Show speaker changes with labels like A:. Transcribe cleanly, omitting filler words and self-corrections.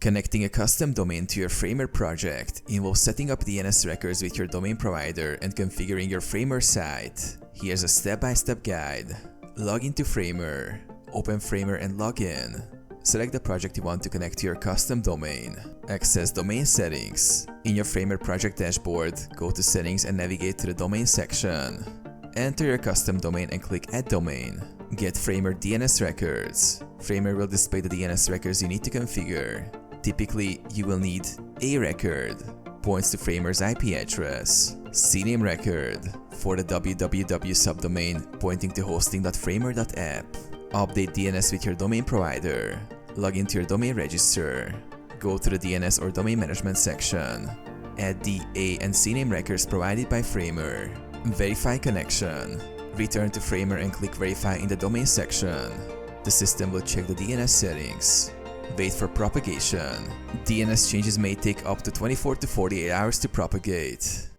A: Connecting a custom domain to your Framer project involves setting up DNS records with your domain provider and configuring your Framer site. Here's a step-by-step guide. Log into Framer. Open Framer and log in. Select the project you want to connect to your custom domain. Access domain settings. In your Framer project dashboard, go to settings and navigate to the domain section. Enter your custom domain and click add domain. Get Framer DNS records. Framer will display the DNS records you need to configure. Typically, you will need a record, points to Framer's IP address, CNAME record for the www subdomain pointing to hosting.framer.app, update DNS with your domain provider, log into your domain register, go to the DNS or domain management section, add the A and CNAME records provided by Framer, verify connection, return to Framer and click verify in the domain section. The system will check the DNS settings. Wait for propagation. DNS changes may take up to 24 to 48 hours to propagate.